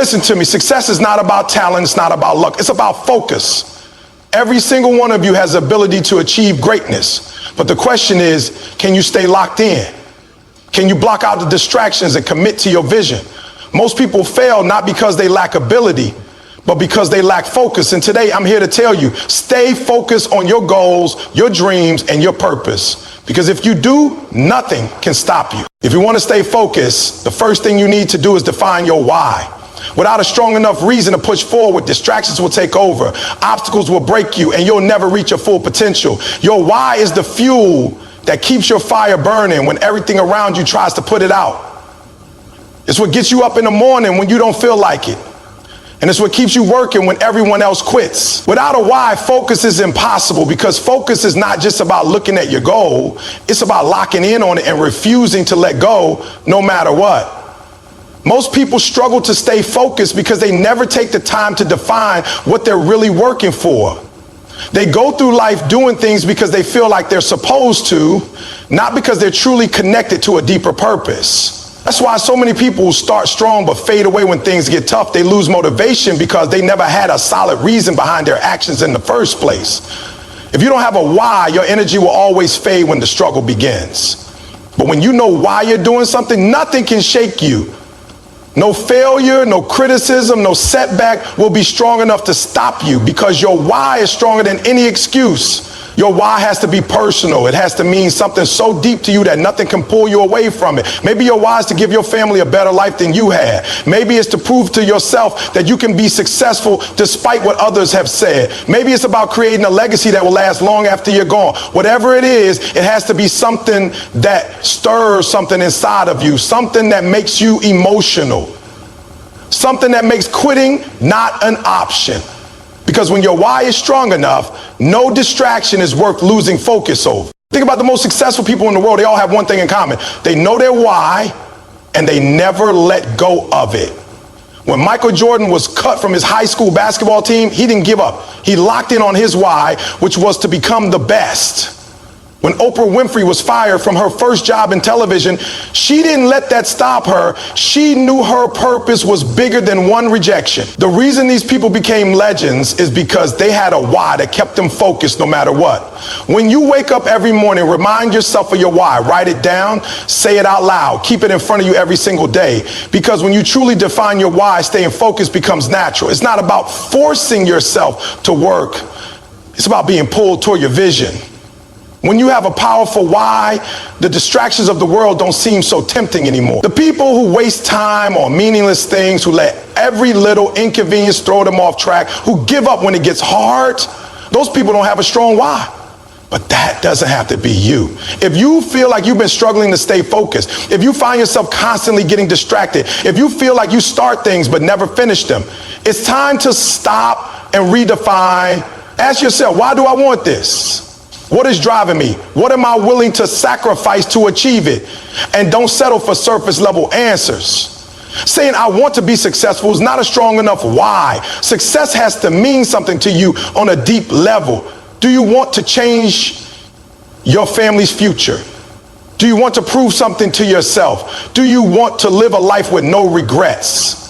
Listen to me, success is not about talent, it's not about luck, it's about focus. Every single one of you has the ability to achieve greatness. But the question is, can you stay locked in? Can you block out the distractions and commit to your vision? Most people fail not because they lack ability, but because they lack focus. And today I'm here to tell you, stay focused on your goals, your dreams, and your purpose. Because if you do, nothing can stop you. If you want to stay focused, the first thing you need to do is define your why. Without a strong enough reason to push forward, distractions will take over, obstacles will break you, and you'll never reach your full potential. Your why is the fuel that keeps your fire burning when everything around you tries to put it out. It's what gets you up in the morning when you don't feel like it. And it's what keeps you working when everyone else quits. Without a why, focus is impossible, because focus is not just about looking at your goal. It's about locking in on it and refusing to let go no matter what. Most people struggle to stay focused because they never take the time to define what they're really working for. They go through life doing things because they feel like they're supposed to, not because they're truly connected to a deeper purpose. That's why so many people start strong but fade away when things get tough. They lose motivation because they never had a solid reason behind their actions in the first place. If you don't have a why, your energy will always fade when the struggle begins. But when you know why you're doing something, nothing can shake you. No failure, no criticism, no setback will be strong enough to stop you, because your why is stronger than any excuse. Your why has to be personal. It has to mean something so deep to you that nothing can pull you away from it. Maybe your why is to give your family a better life than you had. Maybe it's to prove to yourself that you can be successful despite what others have said. Maybe it's about creating a legacy that will last long after you're gone. Whatever it is, it has to be something that stirs something inside of you, something that makes you emotional, something that makes quitting not an option. Because when your why is strong enough, no distraction is worth losing focus over. Think about the most successful people in the world. They all have one thing in common. They know their why, and they never let go of it. When Michael Jordan was cut from his high school basketball team, he didn't give up. He locked in on his why, which was to become the best. When Oprah Winfrey was fired from her first job in television, she didn't let that stop her. She knew her purpose was bigger than one rejection. The reason these people became legends is because they had a why that kept them focused no matter what. When you wake up every morning, remind yourself of your why. Write it down, say it out loud, keep it in front of you every single day. Because when you truly define your why, staying focused becomes natural. It's not about forcing yourself to work. It's about being pulled toward your vision. When you have a powerful why, the distractions of the world don't seem so tempting anymore. The people who waste time on meaningless things, who let every little inconvenience throw them off track, who give up when it gets hard, those people don't have a strong why. But that doesn't have to be you. If you feel like you've been struggling to stay focused, if you find yourself constantly getting distracted, if you feel like you start things but never finish them, it's time to stop and redefine. Ask yourself, why do I want this? What is driving me? What am I willing to sacrifice to achieve it? And don't settle for surface level answers. Saying I want to be successful is not a strong enough why. Success has to mean something to you on a deep level. Do you want to change your family's future? Do you want to prove something to yourself? Do you want to live a life with no regrets?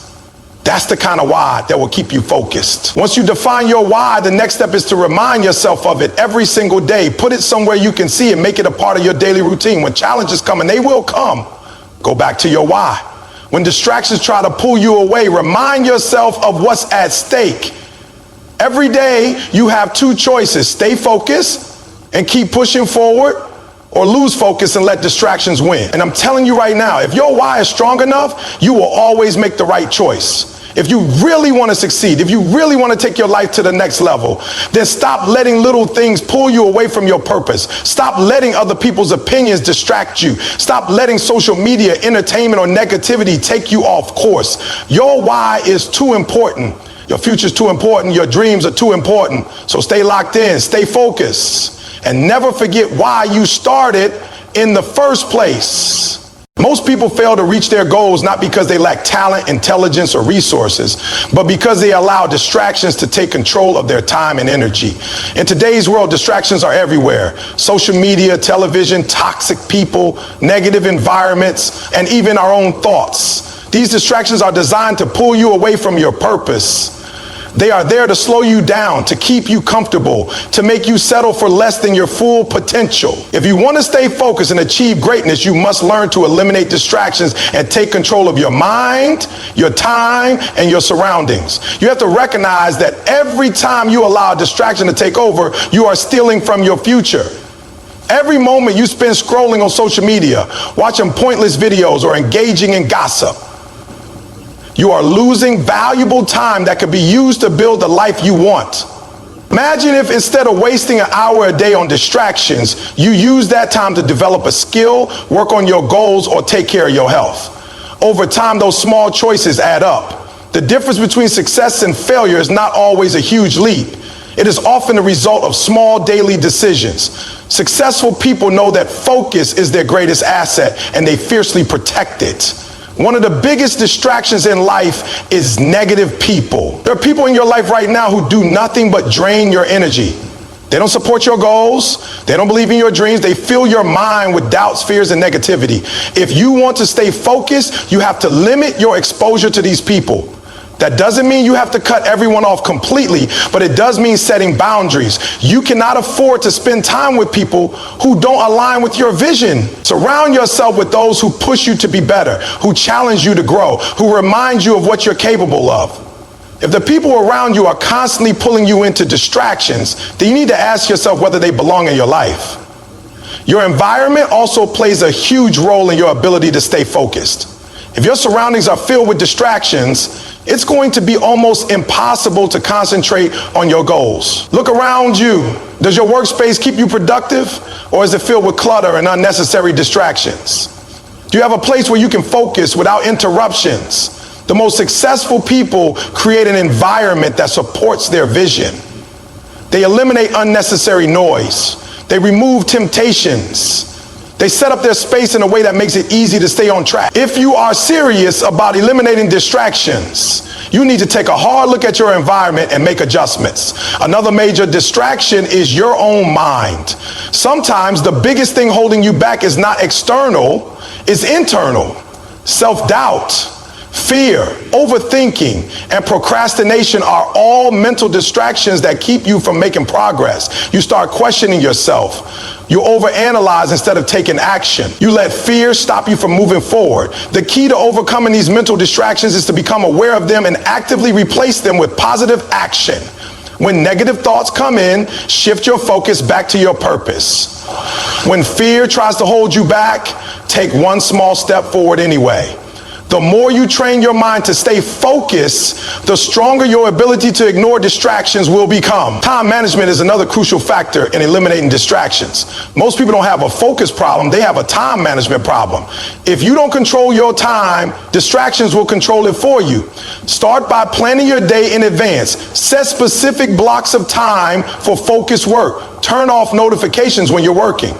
That's the kind of why that will keep you focused. Once you define your why, the next step is to remind yourself of it every single day. Put it somewhere you can see it. Make it a part of your daily routine. When challenges come, and they will come, go back to your why. When distractions try to pull you away, remind yourself of what's at stake. Every day you have two choices: stay focused and keep pushing forward, or lose focus and let distractions win. And I'm telling you right now, if your why is strong enough, you will always make the right choice. If you really want to succeed, if you really want to take your life to the next level, then stop letting little things pull you away from your purpose. Stop letting other people's opinions distract you. Stop letting social media, entertainment, or negativity take you off course. Your why is too important. Your future is too important. Your dreams are too important. So stay locked in, stay focused, and never forget why you started in the first place. Most people fail to reach their goals not because they lack talent, intelligence, or resources, but because they allow distractions to take control of their time and energy. In today's world, distractions are everywhere. Social media, television, toxic people, negative environments, and even our own thoughts. These distractions are designed to pull you away from your purpose. They are there to slow you down, to keep you comfortable, to make you settle for less than your full potential. If you want to stay focused and achieve greatness, you must learn to eliminate distractions and take control of your mind, your time, and your surroundings. You have to recognize that every time you allow a distraction to take over, you are stealing from your future. Every moment you spend scrolling on social media, watching pointless videos, or engaging in gossip, you are losing valuable time that could be used to build the life you want. Imagine if instead of wasting an hour a day on distractions, you use that time to develop a skill, work on your goals, or take care of your health. Over time, those small choices add up. The difference between success and failure is not always a huge leap. It is often the result of small daily decisions. Successful people know that focus is their greatest asset, and they fiercely protect it. One of the biggest distractions in life is negative people. There are people in your life right now who do nothing but drain your energy. They don't support your goals. They don't believe in your dreams. They fill your mind with doubts, fears, and negativity. If you want to stay focused, you have to limit your exposure to these people. That doesn't mean you have to cut everyone off completely, but it does mean setting boundaries. You cannot afford to spend time with people who don't align with your vision. Surround yourself with those who push you to be better, who challenge you to grow, who remind you of what you're capable of. If the people around you are constantly pulling you into distractions, then you need to ask yourself whether they belong in your life. Your environment also plays a huge role in your ability to stay focused. If your surroundings are filled with distractions, it's going to be almost impossible to concentrate on your goals. Look around you. Does your workspace keep you productive, or is it filled with clutter and unnecessary distractions? Do you have a place where you can focus without interruptions? The most successful people create an environment that supports their vision. They eliminate unnecessary noise. They remove temptations. They set up their space in a way that makes it easy to stay on track. If you are serious about eliminating distractions, you need to take a hard look at your environment and make adjustments. Another major distraction is your own mind. Sometimes the biggest thing holding you back is not external, it's internal. Self-doubt, fear, overthinking, and procrastination are all mental distractions that keep you from making progress. You start questioning yourself. You overanalyze instead of taking action. You let fear stop you from moving forward. The key to overcoming these mental distractions is to become aware of them and actively replace them with positive action. When negative thoughts come in, shift your focus back to your purpose. When fear tries to hold you back, take one small step forward anyway. The more you train your mind to stay focused, the stronger your ability to ignore distractions will become. Time management is another crucial factor in eliminating distractions. Most people don't have a focus problem, they have a time management problem. If you don't control your time, distractions will control it for you. Start by planning your day in advance. Set specific blocks of time for focused work. Turn off notifications when you're working.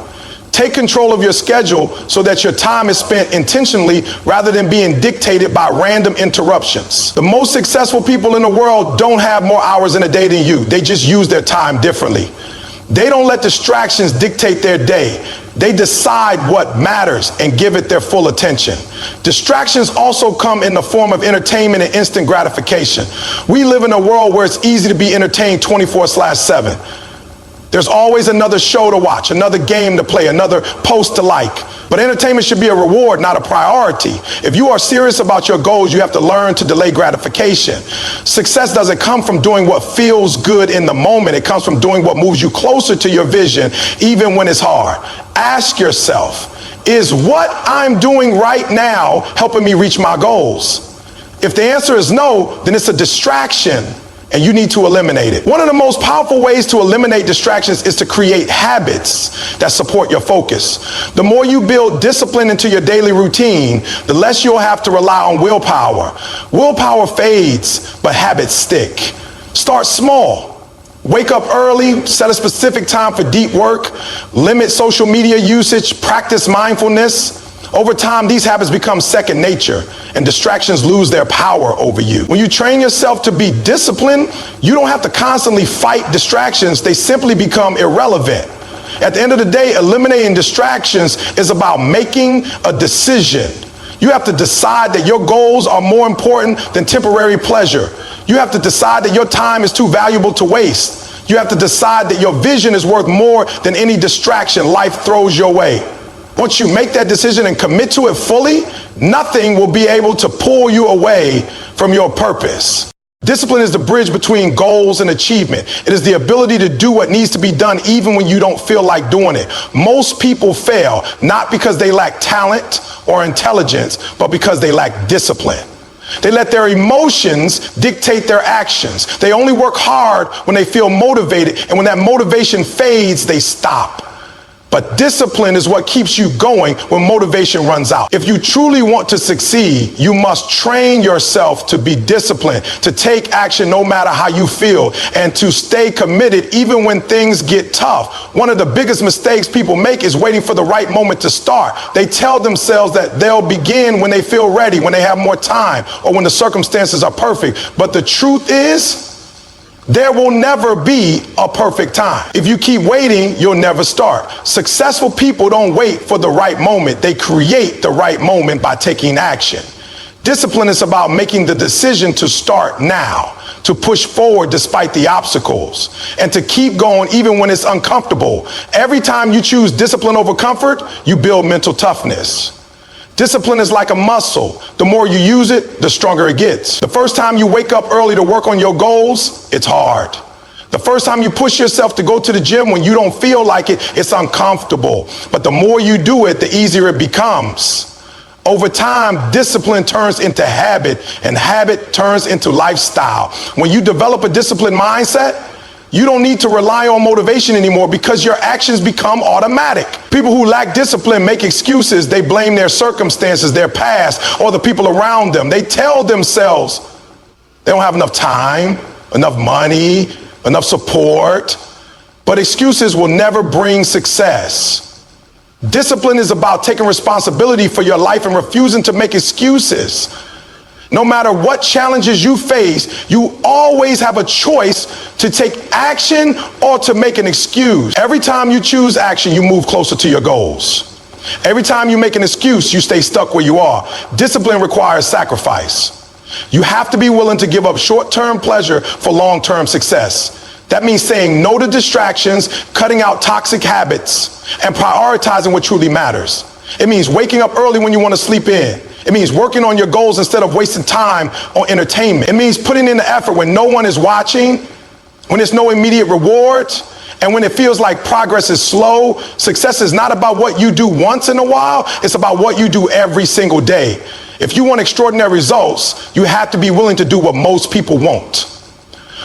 Take control of your schedule so that your time is spent intentionally rather than being dictated by random interruptions. The most successful people in the world don't have more hours in a day than you. They just use their time differently. They don't let distractions dictate their day. They decide what matters and give it their full attention. Distractions also come in the form of entertainment and instant gratification. We live in a world where it's easy to be entertained 24/7. There's always another show to watch, another game to play, another post to like. But entertainment should be a reward, not a priority. If you are serious about your goals, you have to learn to delay gratification. Success doesn't come from doing what feels good in the moment. It comes from doing what moves you closer to your vision, even when it's hard. Ask yourself, is what I'm doing right now helping me reach my goals? If the answer is no, then it's a distraction, and you need to eliminate it. One of the most powerful ways to eliminate distractions is to create habits that support your focus. The more you build discipline into your daily routine, the less you'll have to rely on willpower. Willpower fades, but habits stick. Start small. Wake up early, set a specific time for deep work, limit social media usage, practice mindfulness. Over time, these habits become second nature, and distractions lose their power over you. When you train yourself to be disciplined, you don't have to constantly fight distractions. They simply become irrelevant. At the end of the day, eliminating distractions is about making a decision. You have to decide that your goals are more important than temporary pleasure. You have to decide that your time is too valuable to waste. You have to decide that your vision is worth more than any distraction life throws your way. Once you make that decision and commit to it fully, nothing will be able to pull you away from your purpose. Discipline is the bridge between goals and achievement. It is the ability to do what needs to be done even when you don't feel like doing it. Most people fail not because they lack talent or intelligence, but because they lack discipline. They let their emotions dictate their actions. They only work hard when they feel motivated, and when that motivation fades, they stop. But discipline is what keeps you going when motivation runs out. If you truly want to succeed, you must train yourself to be disciplined, to take action no matter how you feel, and to stay committed even when things get tough. One of the biggest mistakes people make is waiting for the right moment to start. They tell themselves that they'll begin when they feel ready, when they have more time, or when the circumstances are perfect. But the truth is, there will never be a perfect time. If you keep waiting, you'll never start. Successful people don't wait for the right moment. They create the right moment by taking action. Discipline is about making the decision to start now, to push forward despite the obstacles, and to keep going even when it's uncomfortable. Every time you choose discipline over comfort, you build mental toughness. Discipline is like a muscle. The more you use it, the stronger it gets. The first time you wake up early to work on your goals, it's hard. The first time you push yourself to go to the gym when you don't feel like it, it's uncomfortable. But the more you do it, the easier it becomes. Over time, discipline turns into habit, and habit turns into lifestyle. When you develop a disciplined mindset, you don't need to rely on motivation anymore because your actions become automatic. People who lack discipline make excuses. They blame their circumstances, their past, or the people around them. They tell themselves they don't have enough time, enough money, enough support. But excuses will never bring success. Discipline is about taking responsibility for your life and refusing to make excuses. No matter what challenges you face, you always have a choice to take action or to make an excuse. Every time you choose action, you move closer to your goals. Every time you make an excuse, you stay stuck where you are. Discipline requires sacrifice. You have to be willing to give up short-term pleasure for long-term success. That means saying no to distractions, cutting out toxic habits, and prioritizing what truly matters. It means waking up early when you want to sleep in. It means working on your goals instead of wasting time on entertainment. It means putting in the effort when no one is watching, when there's no immediate rewards, and when it feels like progress is slow. Success is not about what you do once in a while. It's about what you do every single day. If you want extraordinary results, you have to be willing to do what most people won't.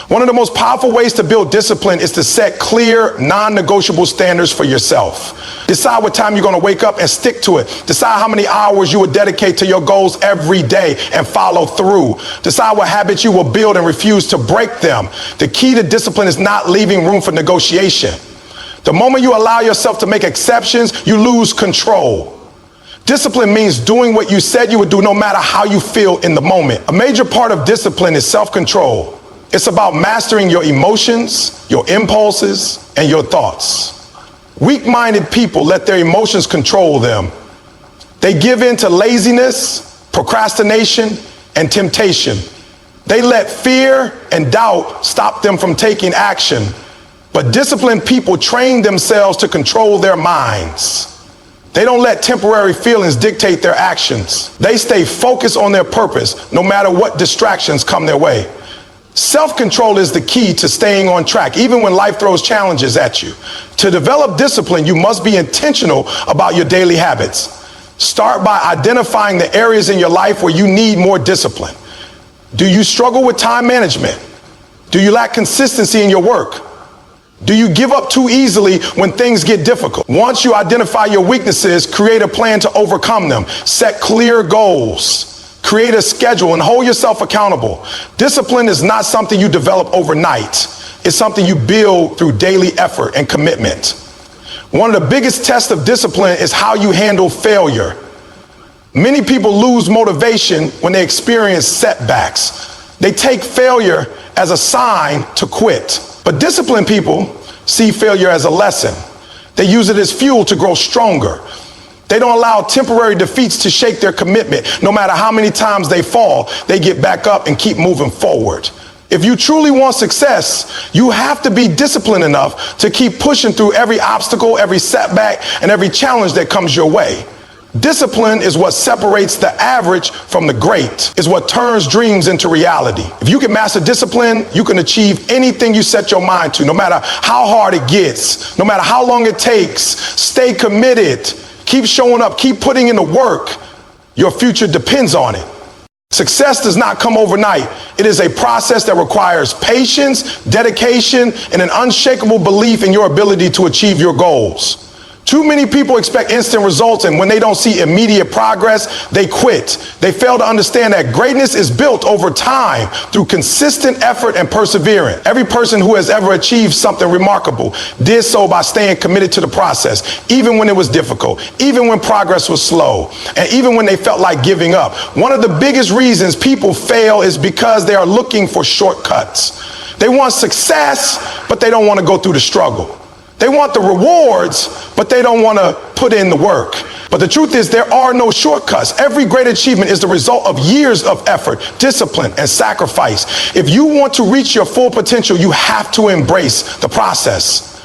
One of the most powerful ways to build discipline is to set clear, non-negotiable standards for yourself. Decide what time you're going to wake up and stick to it. Decide how many hours you will dedicate to your goals every day and follow through. Decide what habits you will build and refuse to break them. The key to discipline is not leaving room for negotiation. The moment you allow yourself to make exceptions, you lose control. Discipline means doing what you said you would do no matter how you feel in the moment. A major part of discipline is self-control. It's about mastering your emotions, your impulses, and your thoughts. Weak-minded people let their emotions control them. They give in to laziness, procrastination, and temptation. They let fear and doubt stop them from taking action. But disciplined people train themselves to control their minds. They don't let temporary feelings dictate their actions. They stay focused on their purpose, no matter what distractions come their way. Self-control is the key to staying on track, even when life throws challenges at you. To develop discipline, you must be intentional about your daily habits. Start by identifying the areas in your life where you need more discipline. Do you struggle with time management? Do you lack consistency in your work? Do you give up too easily when things get difficult? Once you identify your weaknesses, create a plan to overcome them. Set clear goals. Create a schedule and hold yourself accountable. Discipline is not something you develop overnight. It's something you build through daily effort and commitment. One of the biggest tests of discipline is how you handle failure. Many people lose motivation when they experience setbacks. They take failure as a sign to quit. But disciplined people see failure as a lesson. They use it as fuel to grow stronger. They don't allow temporary defeats to shake their commitment. No matter how many times they fall, they get back up and keep moving forward. If you truly want success, you have to be disciplined enough to keep pushing through every obstacle, every setback, and every challenge that comes your way. Discipline is what separates the average from the great, is what turns dreams into reality. If you can master discipline, you can achieve anything you set your mind to, no matter how hard it gets, no matter how long it takes. Stay committed. Keep showing up. Keep putting in the work. Your future depends on it. Success does not come overnight. It is a process that requires patience, dedication, and an unshakable belief in your ability to achieve your goals. Too many people expect instant results, and when they don't see immediate progress, they quit. They fail to understand that greatness is built over time through consistent effort and perseverance. Every person who has ever achieved something remarkable did so by staying committed to the process, even when it was difficult, even when progress was slow, and even when they felt like giving up. One of the biggest reasons people fail is because they are looking for shortcuts. They want success, but they don't want to go through the struggle. They want the rewards, but they don't want to put in the work. But the truth is, there are no shortcuts. Every great achievement is the result of years of effort, discipline, and sacrifice. If you want to reach your full potential, you have to embrace the process.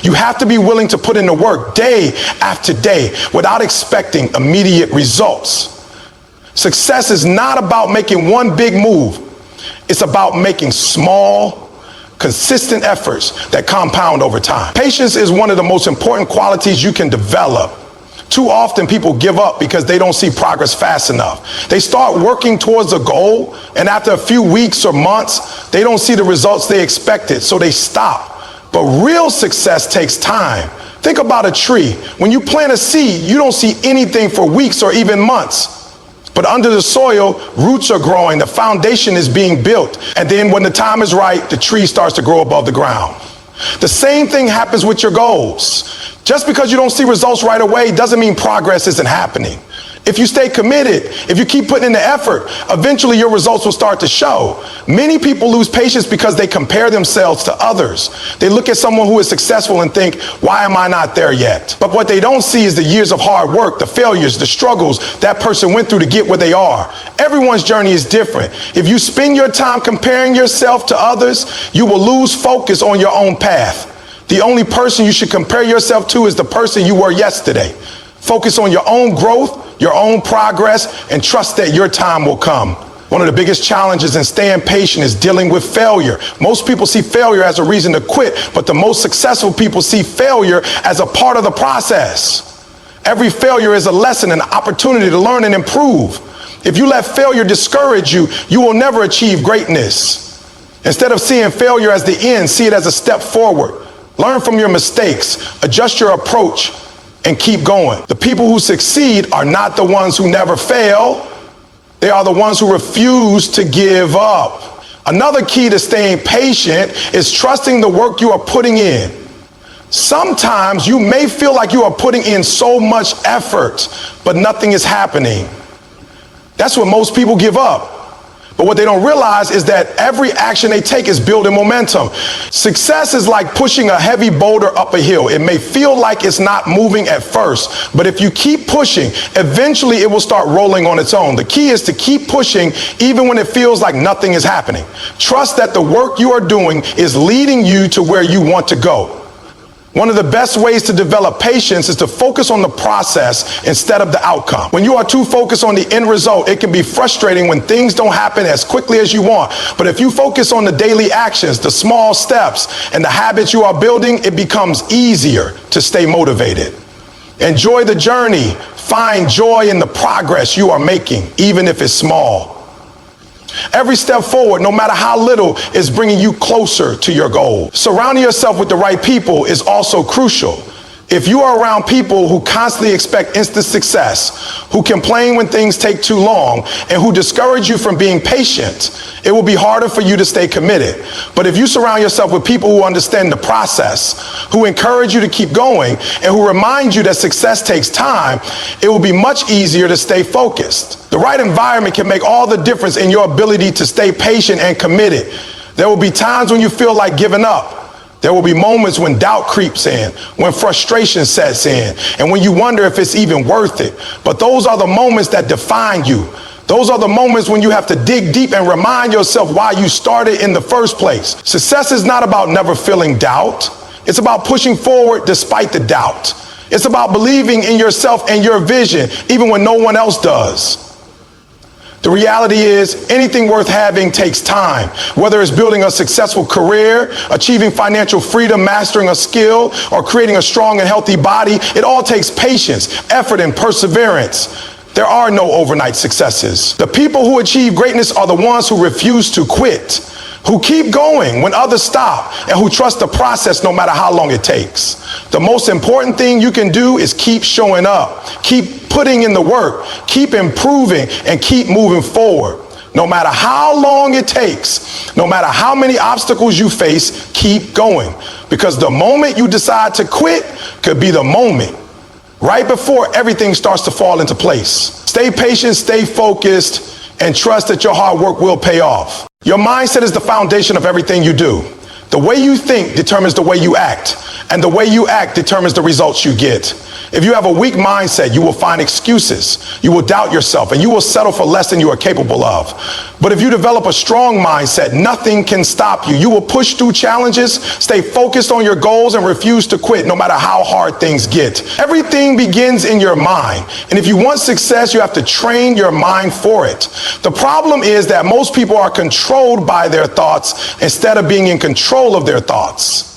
You have to be willing to put in the work day after day without expecting immediate results. Success is not about making one big move. It's about making small, consistent efforts that compound over time. Patience is one of the most important qualities you can develop. Too often people give up because they don't see progress fast enough. They start working towards a goal, and after a few weeks or months, they don't see the results they expected, so they stop. But real success takes time. Think about a tree. When you plant a seed, you don't see anything for weeks or even months. But under the soil, roots are growing, the foundation is being built, and then when the time is right, the tree starts to grow above the ground. The same thing happens with your goals. Just because you don't see results right away doesn't mean progress isn't happening. If you stay committed, if you keep putting in the effort, eventually your results will start to show. Many people lose patience because they compare themselves to others. They look at someone who is successful and think, why am I not there yet? But what they don't see is the years of hard work, the failures, the struggles that person went through to get where they are. Everyone's journey is different. If you spend your time comparing yourself to others, you will lose focus on your own path. The only person you should compare yourself to is the person you were yesterday. Focus on your own growth, your own progress, and trust that your time will come. One of the biggest challenges in staying patient is dealing with failure. Most people see failure as a reason to quit, but the most successful people see failure as a part of the process. Every failure is a lesson, an opportunity to learn and improve. If you let failure discourage you, you will never achieve greatness. Instead of seeing failure as the end, see it as a step forward. Learn from your mistakes, adjust your approach, and keep going. The people who succeed are not the ones who never fail. They are the ones who refuse to give up. Another key to staying patient is trusting the work you are putting in. Sometimes you may feel like you are putting in so much effort, but nothing is happening. That's when most people give up. But what they don't realize is that every action they take is building momentum. Success is like pushing a heavy boulder up a hill. It may feel like it's not moving at first, but if you keep pushing, eventually it will start rolling on its own. The key is to keep pushing even when it feels like nothing is happening. Trust that the work you are doing is leading you to where you want to go. One of the best ways to develop patience is to focus on the process instead of the outcome. When you are too focused on the end result, it can be frustrating when things don't happen as quickly as you want. But if you focus on the daily actions, the small steps, and the habits you are building, it becomes easier to stay motivated. Enjoy the journey. Find joy in the progress you are making, even if it's small. Every step forward, no matter how little, is bringing you closer to your goal. Surrounding yourself with the right people is also crucial. If you are around people who constantly expect instant success, who complain when things take too long, and who discourage you from being patient, it will be harder for you to stay committed. But if you surround yourself with people who understand the process, who encourage you to keep going, and who remind you that success takes time, it will be much easier to stay focused. The right environment can make all the difference in your ability to stay patient and committed. There will be times when you feel like giving up. There will be moments when doubt creeps in, when frustration sets in, and when you wonder if it's even worth it. But those are the moments that define you. Those are the moments when you have to dig deep and remind yourself why you started in the first place. Success is not about never feeling doubt. It's about pushing forward despite the doubt. It's about believing in yourself and your vision, even when no one else does. The reality is, anything worth having takes time. Whether it's building a successful career, achieving financial freedom, mastering a skill, or creating a strong and healthy body, it all takes patience, effort, and perseverance. There are no overnight successes. The people who achieve greatness are the ones who refuse to quit, who keep going when others stop, and who trust the process no matter how long it takes. The most important thing you can do is keep showing up, keep putting in the work, keep improving, and keep moving forward. No matter how long it takes, no matter how many obstacles you face, keep going. Because the moment you decide to quit could be the moment right before everything starts to fall into place. Stay patient, stay focused, and trust that your hard work will pay off. Your mindset is the foundation of everything you do. The way you think determines the way you act, and the way you act determines the results you get. If you have a weak mindset, you will find excuses, you will doubt yourself, and you will settle for less than you are capable of. But if you develop a strong mindset, nothing can stop you. You will push through challenges, stay focused on your goals, and refuse to quit no matter how hard things get. Everything begins in your mind, and if you want success, you have to train your mind for it. The problem is that most people are controlled by their thoughts instead of being in control of their thoughts.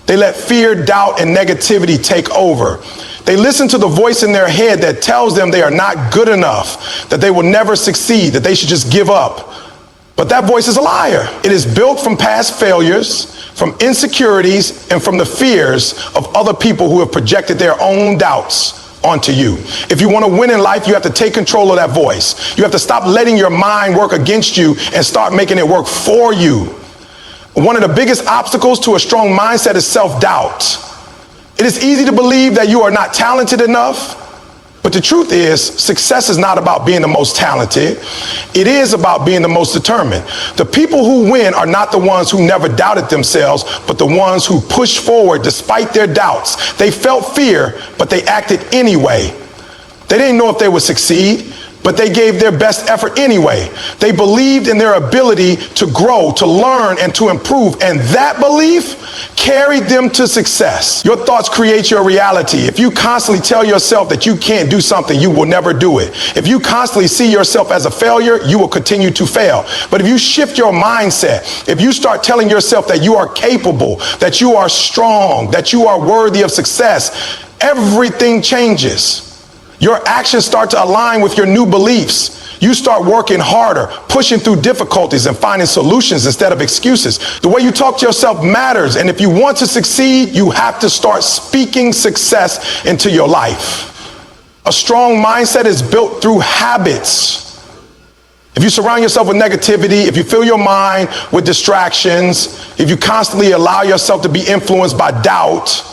They let fear, doubt, and negativity take over. They listen to the voice in their head that tells them they are not good enough, that they will never succeed, that they should just give up. But that voice is a liar. It is built from past failures, from insecurities, and from the fears of other people who have projected their own doubts onto you. If you want to win in life, you have to take control of that voice. You have to stop letting your mind work against you and start making it work for you. One of the biggest obstacles to a strong mindset is self-doubt. It is easy to believe that you are not talented enough, but the truth is, success is not about being the most talented. It is about being the most determined. The people who win are not the ones who never doubted themselves, but the ones who pushed forward despite their doubts. They felt fear, but they acted anyway. They didn't know if they would succeed, but they gave their best effort anyway. They believed in their ability to grow, to learn, and to improve, and that belief carried them to success. Your thoughts create your reality. If you constantly tell yourself that you can't do something, you will never do it. If you constantly see yourself as a failure, you will continue to fail. But if you shift your mindset, if you start telling yourself that you are capable, that you are strong, that you are worthy of success, everything changes. Your actions start to align with your new beliefs. You start working harder, pushing through difficulties, and finding solutions instead of excuses. The way you talk to yourself matters, and if you want to succeed, you have to start speaking success into your life. A strong mindset is built through habits. If you surround yourself with negativity, if you fill your mind with distractions, if you constantly allow yourself to be influenced by doubt,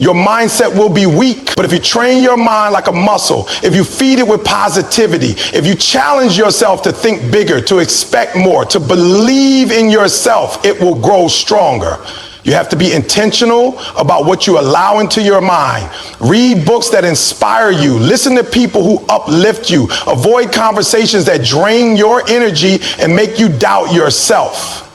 your mindset will be weak. But if you train your mind like a muscle, if you feed it with positivity, if you challenge yourself to think bigger, to expect more, to believe in yourself, it will grow stronger. You have to be intentional about what you allow into your mind. Read books that inspire you. Listen to people who uplift you. Avoid conversations that drain your energy and make you doubt yourself.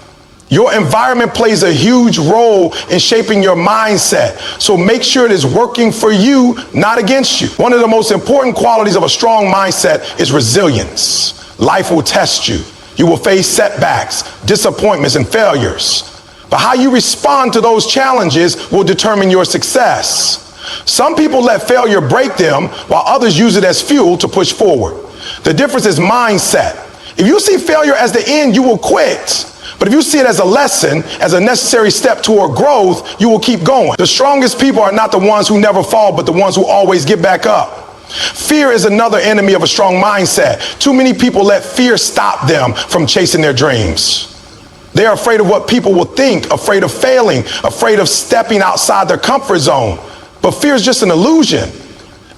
Your environment plays a huge role in shaping your mindset. So make sure it is working for you, not against you. One of the most important qualities of a strong mindset is resilience. Life will test you. You will face setbacks, disappointments, and failures. But how you respond to those challenges will determine your success. Some people let failure break them, while others use it as fuel to push forward. The difference is mindset. If you see failure as the end, you will quit. But if you see it as a lesson, as a necessary step toward growth, you will keep going. The strongest people are not the ones who never fall, but the ones who always get back up. Fear is another enemy of a strong mindset. Too many people let fear stop them from chasing their dreams. They are afraid of what people will think, afraid of failing, afraid of stepping outside their comfort zone. But fear is just an illusion.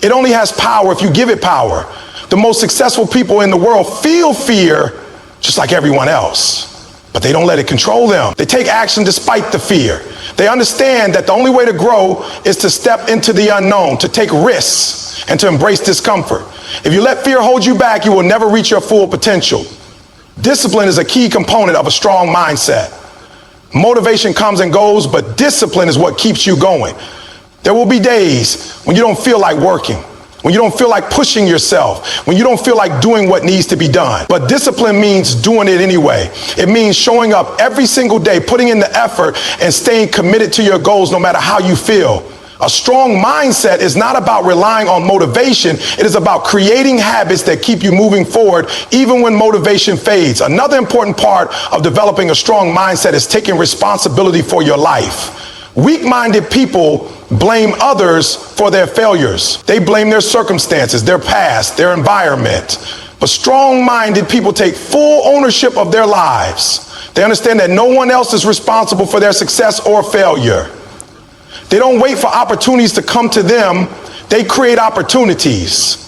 It only has power if you give it power. The most successful people in the world feel fear just like everyone else. but they don't let it control them. They take action despite the fear. They understand that the only way to grow is to step into the unknown, to take risks, and to embrace discomfort. If you let fear hold you back, you will never reach your full potential. Discipline is a key component of a strong mindset. Motivation comes and goes, but discipline is what keeps you going. There will be days when you don't feel like working, when you don't feel like pushing yourself, when you don't feel like doing what needs to be done. But discipline means doing it anyway. It means showing up every single day, putting in the effort, and staying committed to your goals no matter how you feel. A strong mindset is not about relying on motivation. It is about creating habits that keep you moving forward even when motivation fades. Another important part of developing a strong mindset is taking responsibility for your life. Weak-minded people blame others for their failures. They blame their circumstances, their past, their environment. But strong-minded people take full ownership of their lives. They understand that no one else is responsible for their success or failure. They don't wait for opportunities to come to them. They create opportunities.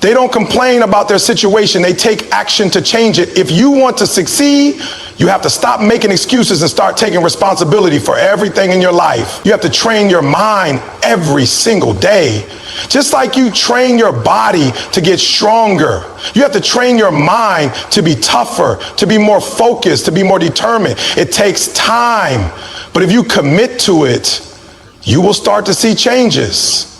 They don't complain about their situation. They take action to change it. If you want to succeed, you have to stop making excuses and start taking responsibility for everything in your life. You have to train your mind every single day. Just like you train your body to get stronger, you have to train your mind to be tougher, to be more focused, to be more determined. It takes time, but if you commit to it, you will start to see changes.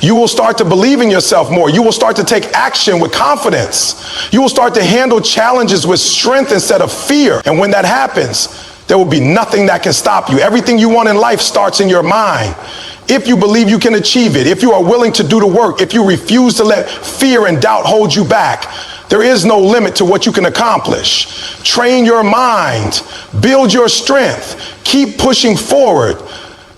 You will start to believe in yourself more. You will start to take action with confidence. You will start to handle challenges with strength instead of fear. And when that happens, there will be nothing that can stop you. Everything you want in life starts in your mind. If you believe you can achieve it, if you are willing to do the work, if you refuse to let fear and doubt hold you back, there is no limit to what you can accomplish. Train your mind, build your strength, keep pushing forward.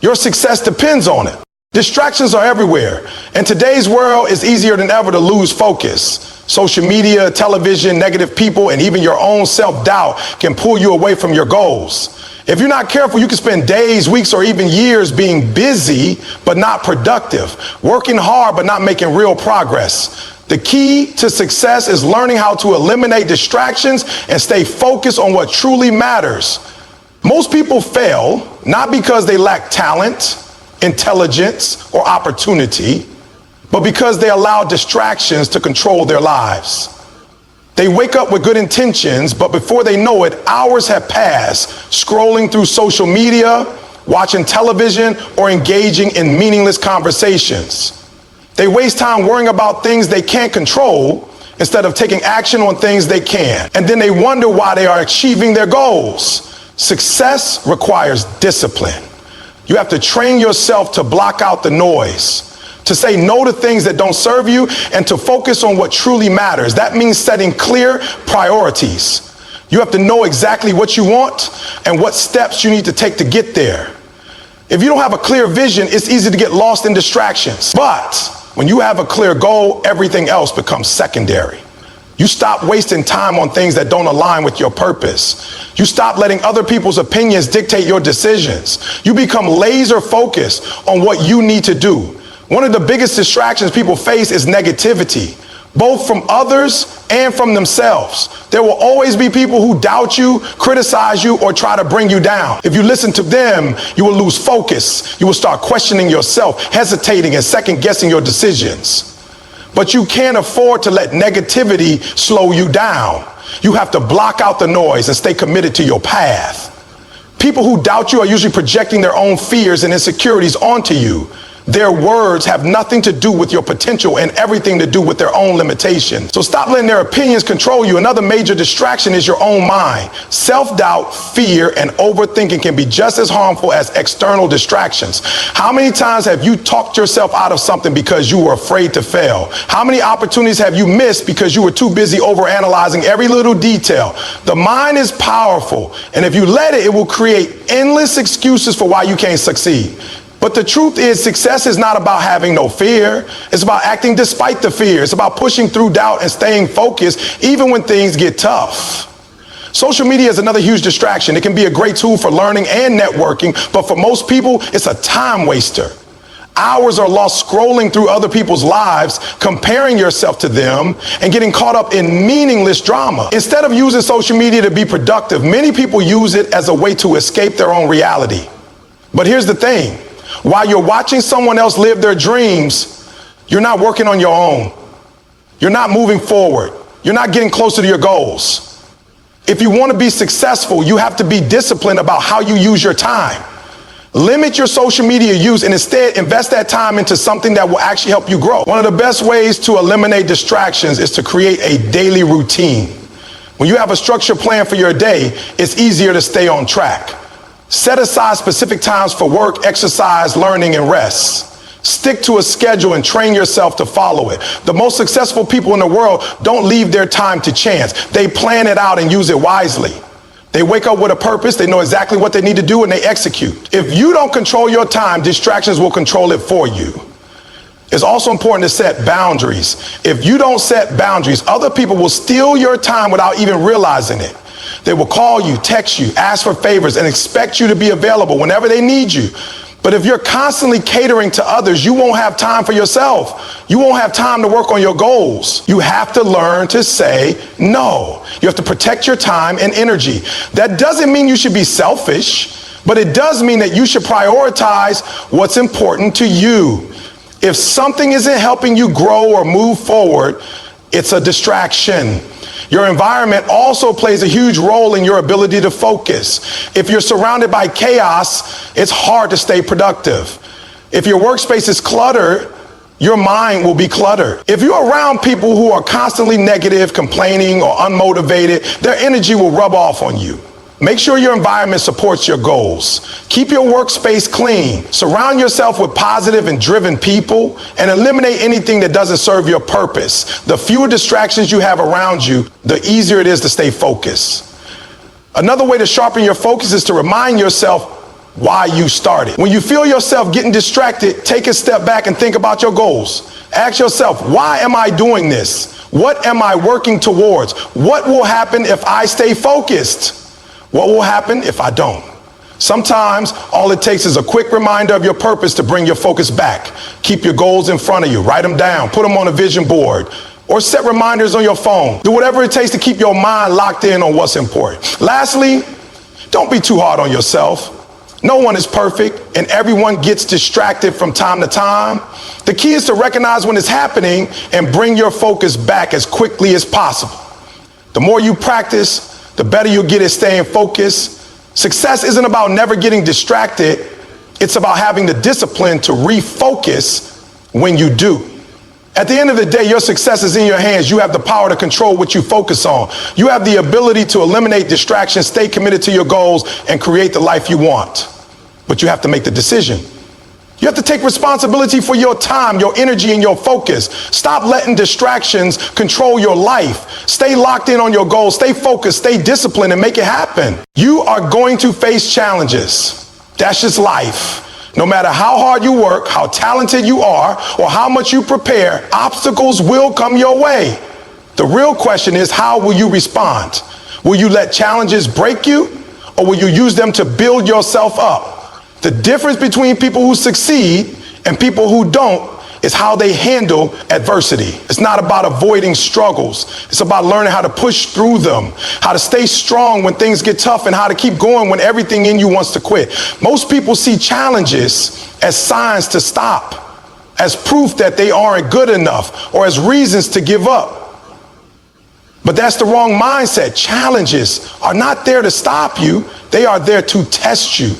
Your success depends on it. Distractions are everywhere. In today's world, it's easier than ever to lose focus. Social media, television, negative people, and even your own self-doubt can pull you away from your goals. If you're not careful, you can spend days, weeks, or even years being busy, but not productive, working hard, but not making real progress. The key to success is learning how to eliminate distractions and stay focused on what truly matters. Most people fail not because they lack talent, intelligence, or opportunity, but because they allow distractions to control their lives. They wake up with good intentions, but before they know it, hours have passed scrolling through social media, watching television, or engaging in meaningless conversations. They waste time worrying about things they can't control instead of taking action on things they can. And then they wonder why they are achieving their goals. Success requires discipline. You have to train yourself to block out the noise, to say no to things that don't serve you, and to focus on what truly matters. That means setting clear priorities. You have to know exactly what you want and what steps you need to take to get there. If you don't have a clear vision, it's easy to get lost in distractions. But when you have a clear goal, everything else becomes secondary. You stop wasting time on things that don't align with your purpose. You stop letting other people's opinions dictate your decisions. You become laser focused on what you need to do. One of the biggest distractions people face is negativity, both from others and from themselves. There will always be people who doubt you, criticize you, or try to bring you down. If you listen to them, you will lose focus. You will start questioning yourself, hesitating, and second guessing your decisions. But you can't afford to let negativity slow you down. You have to block out the noise and stay committed to your path. People who doubt you are usually projecting their own fears and insecurities onto you. Their words have nothing to do with your potential and everything to do with their own limitations. So stop letting their opinions control you. Another major distraction is your own mind. Self-doubt, fear, and overthinking can be just as harmful as external distractions. How many times have you talked yourself out of something because you were afraid to fail? How many opportunities have you missed because you were too busy overanalyzing every little detail? The mind is powerful, and if you let it, it will create endless excuses for why you can't succeed. But the truth is, success is not about having no fear. It's about acting despite the fear. It's about pushing through doubt and staying focused even when things get tough. Social media is another huge distraction. It can be a great tool for learning and networking, but for most people, it's a time waster. Hours are lost scrolling through other people's lives, comparing yourself to them, and getting caught up in meaningless drama. Instead of using social media to be productive, many people use it as a way to escape their own reality. But here's the thing. While you're watching someone else live their dreams, you're not working on your own. You're not moving forward. You're not getting closer to your goals. If you want to be successful, you have to be disciplined about how you use your time. Limit your social media use and instead invest that time into something that will actually help you grow. One of the best ways to eliminate distractions is to create a daily routine. When you have a structured plan for your day, it's easier to stay on track. Set aside specific times for work, exercise, learning, and rest. Stick to a schedule and train yourself to follow it. The most successful people in the world don't leave their time to chance. They plan it out and use it wisely. They wake up with a purpose, they know exactly what they need to do, and they execute. If you don't control your time, distractions will control it for you. It's also important to set boundaries. If you don't set boundaries, other people will steal your time without even realizing it. They will call you, text you, ask for favors, and expect you to be available whenever they need you. But if you're constantly catering to others, you won't have time for yourself. You won't have time to work on your goals. You have to learn to say no. You have to protect your time and energy. That doesn't mean you should be selfish, but it does mean that you should prioritize what's important to you. If something isn't helping you grow or move forward, it's a distraction. Your environment also plays a huge role in your ability to focus. If you're surrounded by chaos, it's hard to stay productive. If your workspace is cluttered, your mind will be cluttered. If you're around people who are constantly negative, complaining, or unmotivated, their energy will rub off on you. Make sure your environment supports your goals. Keep your workspace clean. Surround yourself with positive and driven people and eliminate anything that doesn't serve your purpose. The fewer distractions you have around you, the easier it is to stay focused. Another way to sharpen your focus is to remind yourself why you started. When you feel yourself getting distracted, take a step back and think about your goals. Ask yourself, why am I doing this? What am I working towards? What will happen if I stay focused? What will happen if I don't? Sometimes all it takes is a quick reminder of your purpose to bring your focus back. Keep your goals in front of you. Write them down. Put them on a vision board. Or set reminders on your phone. Do whatever it takes to keep your mind locked in on what's important. Lastly, don't be too hard on yourself. No one is perfect, and everyone gets distracted from time to time. The key is to recognize when it's happening and bring your focus back as quickly as possible. The more you practice, the better you'll get at staying focused. Success isn't about never getting distracted. It's about having the discipline to refocus when you do. At the end of the day, your success is in your hands. You have the power to control what you focus on. You have the ability to eliminate distractions, stay committed to your goals, and create the life you want. But you have to make the decision. You have to take responsibility for your time, your energy, and your focus. Stop letting distractions control your life. Stay locked in on your goals. Stay focused. Stay disciplined and make it happen. You are going to face challenges. That's just life. No matter how hard you work, how talented you are, or how much you prepare, obstacles will come your way. The real question is, how will you respond? Will you let challenges break you, or will you use them to build yourself up? The difference between people who succeed and people who don't is how they handle adversity. It's not about avoiding struggles. It's about learning how to push through them, how to stay strong when things get tough, and how to keep going when everything in you wants to quit. Most people see challenges as signs to stop, as proof that they aren't good enough, or as reasons to give up. But that's the wrong mindset. Challenges are not there to stop you. They are there to test you.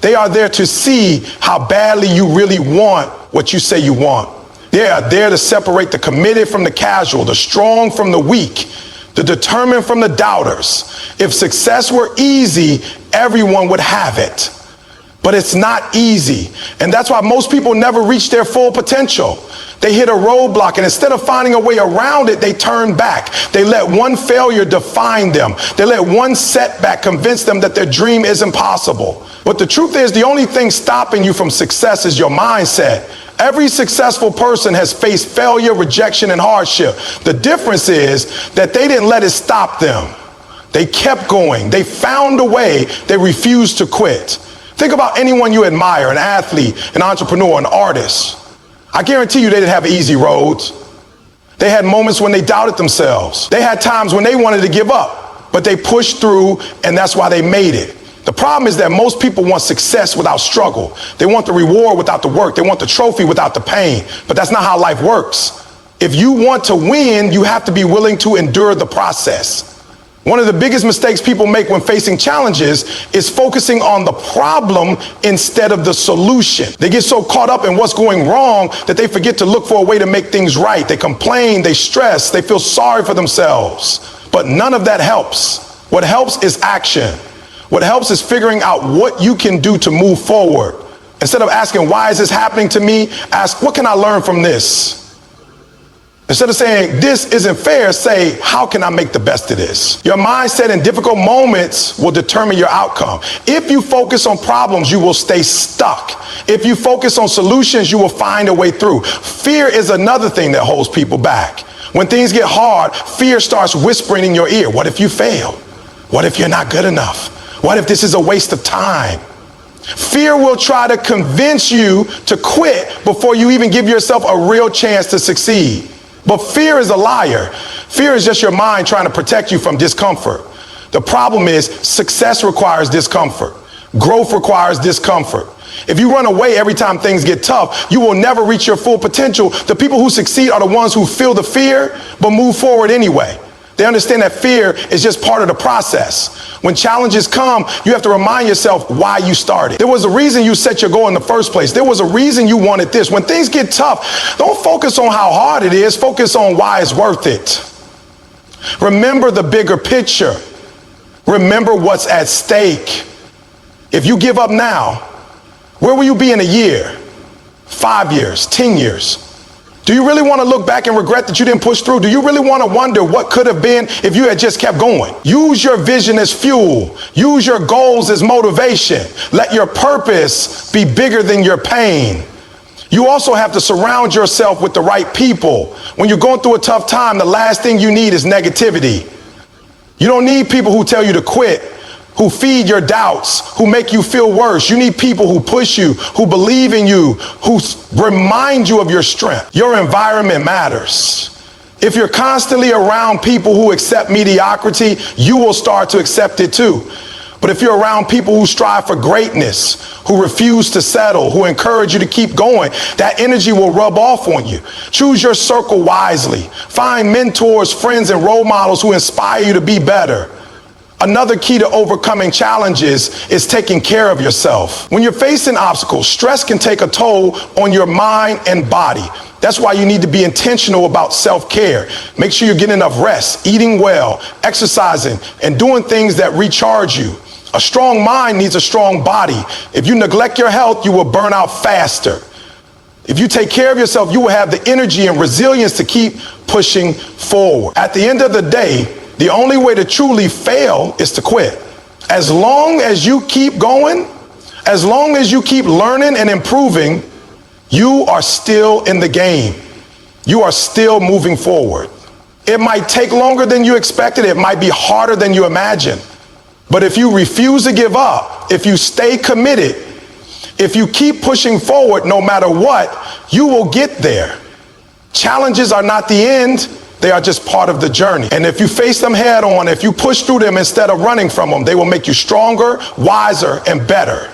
They are there to see how badly you really want what you say you want. They are there to separate the committed from the casual, the strong from the weak, the determined from the doubters. If success were easy, everyone would have it. But it's not easy. And that's why most people never reach their full potential. They hit a roadblock, and instead of finding a way around it, they turn back. They let one failure define them. They let one setback convince them that their dream isn't possible. But the truth is, the only thing stopping you from success is your mindset. Every successful person has faced failure, rejection, and hardship. The difference is that they didn't let it stop them. They kept going. They found a way. They refused to quit. Think about anyone you admire, an athlete, an entrepreneur, an artist. I guarantee you they didn't have easy roads. They had moments when they doubted themselves. They had times when they wanted to give up, but they pushed through, and that's why they made it. The problem is that most people want success without struggle. They want the reward without the work. They want the trophy without the pain, but that's not how life works. If you want to win, you have to be willing to endure the process. One of the biggest mistakes people make when facing challenges is focusing on the problem instead of the solution. They get so caught up in what's going wrong that they forget to look for a way to make things right. They complain, they stress, they feel sorry for themselves. But none of that helps. What helps is action. What helps is figuring out what you can do to move forward. Instead of asking, why is this happening to me? Ask, what can I learn from this? Instead of saying, this isn't fair, say, how can I make the best of this? Your mindset in difficult moments will determine your outcome. If you focus on problems, you will stay stuck. If you focus on solutions, you will find a way through. Fear is another thing that holds people back. When things get hard, fear starts whispering in your ear. What if you fail? What if you're not good enough? What if this is a waste of time? Fear will try to convince you to quit before you even give yourself a real chance to succeed. But fear is a liar. Fear is just your mind trying to protect you from discomfort. The problem is success requires discomfort. Growth requires discomfort. If you run away every time things get tough, you will never reach your full potential. The people who succeed are the ones who feel the fear but move forward anyway. They understand that fear is just part of the process. When challenges come, you have to remind yourself why you started. There was a reason you set your goal in the first place. There was a reason you wanted this. When things get tough, don't focus on how hard it is. Focus on why it's worth it. Remember the bigger picture. Remember what's at stake. If you give up now, where will you be in a year, 5 years, 10 years? Do you really want to look back and regret that you didn't push through? Do you really want to wonder what could have been if you had just kept going? Use your vision as fuel. Use your goals as motivation. Let your purpose be bigger than your pain. You also have to surround yourself with the right people. When you're going through a tough time, the last thing you need is negativity. You don't need people who tell you to quit, who feed your doubts, who make you feel worse. You need people who push you, who believe in you, who remind you of your strength. Your environment matters. If you're constantly around people who accept mediocrity, you will start to accept it too. But if you're around people who strive for greatness, who refuse to settle, who encourage you to keep going, that energy will rub off on you. Choose your circle wisely. Find mentors, friends, and role models who inspire you to be better. Another key to overcoming challenges is taking care of yourself. When you're facing obstacles, stress can take a toll on your mind and body. That's why you need to be intentional about self-care. Make sure you're getting enough rest, eating well, exercising, and doing things that recharge you. A strong mind needs a strong body. If you neglect your health, you will burn out faster. If you take care of yourself, you will have the energy and resilience to keep pushing forward. At the end of the day, the only way to truly fail is to quit. As long as you keep going, as long as you keep learning and improving, you are still in the game. You are still moving forward. It might take longer than you expected. It might be harder than you imagined. But if you refuse to give up, if you stay committed, if you keep pushing forward no matter what, you will get there. Challenges are not the end. They are just part of the journey. And if you face them head on, if you push through them instead of running from them, they will make you stronger, wiser, and better.